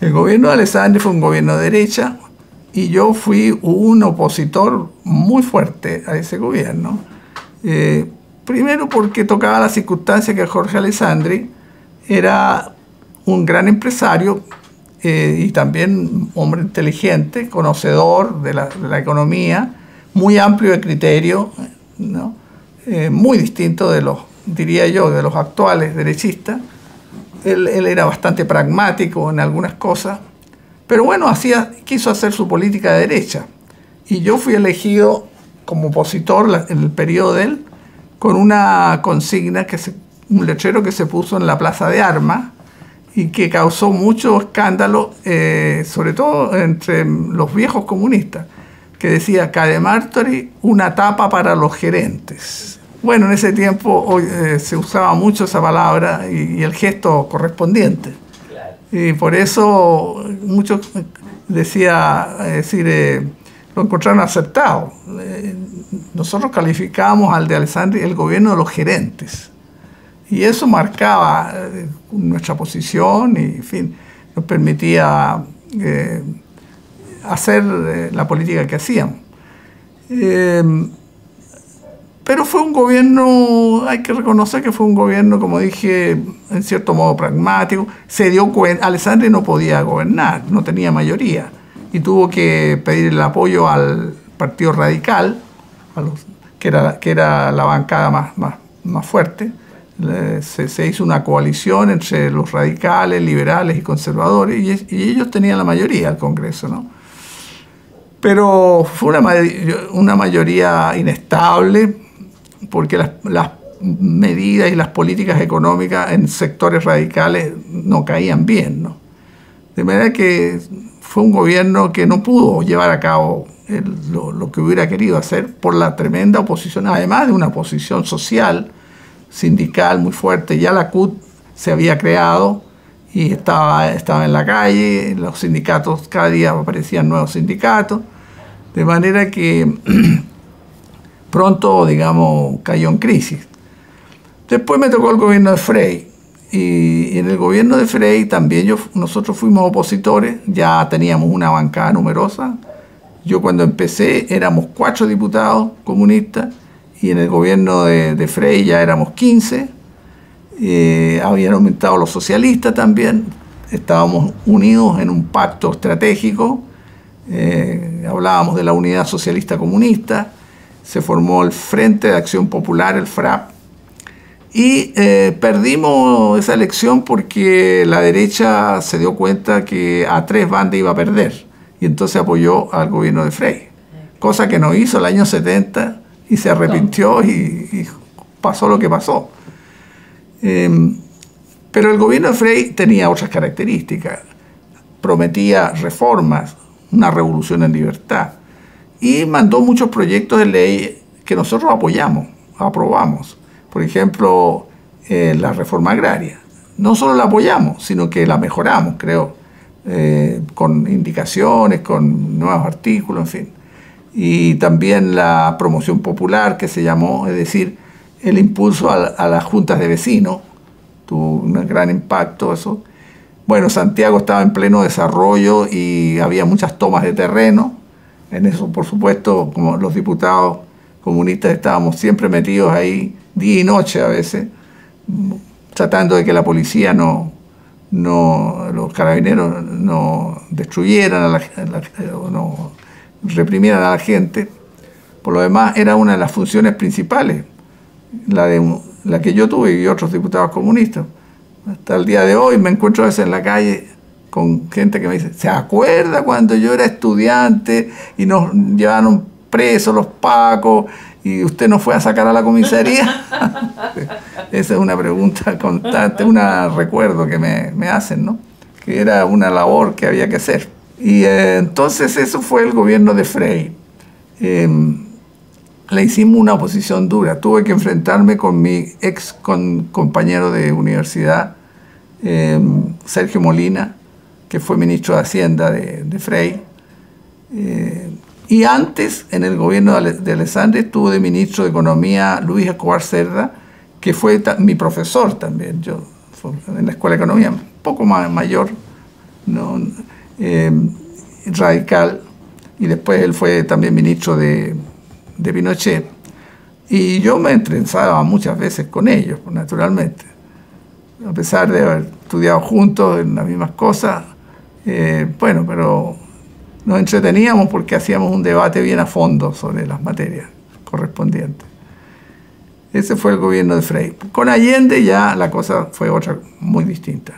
El gobierno de Alessandri fue un gobierno de derecha y yo fui un opositor muy fuerte a ese gobierno. Primero porque tocaba la circunstancia que Jorge Alessandri era un gran empresario y también hombre inteligente, conocedor de la economía, muy amplio de criterio, ¿no? Muy distinto de los, diría yo, de los actuales derechistas. Él era bastante pragmático en algunas cosas, pero bueno, quiso hacer su política de derecha. Y yo fui elegido como opositor en el periodo de él, con una consigna, un letrero que se puso en la Plaza de Armas y que causó mucho escándalo, sobre todo entre los viejos comunistas, que decía Cademartori, una tapa para los gerentes. Bueno, en ese tiempo se usaba mucho esa palabra y el gesto correspondiente. Claro. Y por eso muchos lo encontraron acertado. Nosotros calificábamos al de Alessandri el gobierno de los gerentes. Y eso marcaba nuestra posición y, en fin, nos permitía hacer la política que hacíamos. Pero fue un gobierno, hay que reconocer que fue un gobierno, como dije, en cierto modo pragmático. Se dio cuenta, Alessandri no podía gobernar, no tenía mayoría, y tuvo que pedir el apoyo al Partido Radical, que era la bancada más fuerte. Se hizo una coalición entre los radicales, liberales y conservadores, y ellos tenían la mayoría del Congreso, ¿no? Pero fue una mayoría inestable, porque las medidas y las políticas económicas en sectores radicales no caían bien, ¿no? De manera que fue un gobierno que no pudo llevar a cabo lo que hubiera querido hacer por la tremenda oposición, además de una oposición social, sindical muy fuerte. Ya la CUT se había creado y estaba en la calle, los sindicatos, cada día aparecían nuevos sindicatos, de manera que pronto, digamos, cayó en crisis. Después me tocó el gobierno de Frei, y en el gobierno de Frei también nosotros fuimos opositores, ya teníamos una bancada numerosa. Yo cuando empecé éramos 4 diputados comunistas, y en el gobierno de Frei ya éramos 15. Habían aumentado los socialistas también, estábamos unidos en un pacto estratégico, hablábamos de la unidad socialista comunista, se formó el Frente de Acción Popular, el FRAP, y perdimos esa elección porque la derecha se dio cuenta que a 3 bandas iba a perder, y entonces apoyó al gobierno de Frei, cosa que no hizo el año 70, y se arrepintió y pasó lo que pasó. Pero el gobierno de Frei tenía otras características, prometía reformas, una revolución en libertad, y mandó muchos proyectos de ley que nosotros aprobamos. Por ejemplo, la reforma agraria. No solo la apoyamos, sino que la mejoramos, creo, con indicaciones, con nuevos artículos, en fin. Y también la promoción popular, que se llamó, es decir, el impulso a las juntas de vecinos, tuvo un gran impacto eso. Bueno, Santiago estaba en pleno desarrollo y había muchas tomas de terreno. En eso, por supuesto, como los diputados comunistas estábamos siempre metidos ahí, día y noche a veces, tratando de que la policía los carabineros no destruyeran, no reprimieran a la gente. Por lo demás, era una de las funciones principales, la que yo tuve y otros diputados comunistas. Hasta el día de hoy me encuentro a veces en la calle con gente que me dice, ¿se acuerda cuando yo era estudiante y nos llevaron presos los pacos y usted nos fue a sacar a la comisaría? Esa es una pregunta constante, un recuerdo que me hacen, ¿no? Que era una labor que había que hacer. Y entonces eso fue el gobierno de Frei. Le hicimos una oposición dura. Tuve que enfrentarme con mi compañero de universidad, Sergio Molina, que fue ministro de Hacienda de Frei. Y antes, en el gobierno de Alessandri, estuvo de ministro de Economía Luis Escobar Cerda, que fue mi profesor también. Yo en la Escuela de Economía, un poco más mayor, ¿no? Radical, y después él fue también ministro de Pinochet. Y yo me entrevistaba muchas veces con ellos, naturalmente. A pesar de haber estudiado juntos en las mismas cosas, bueno, pero nos entreteníamos porque hacíamos un debate bien a fondo sobre las materias correspondientes. Ese fue el gobierno de Frei. Con Allende ya la cosa fue otra muy distinta.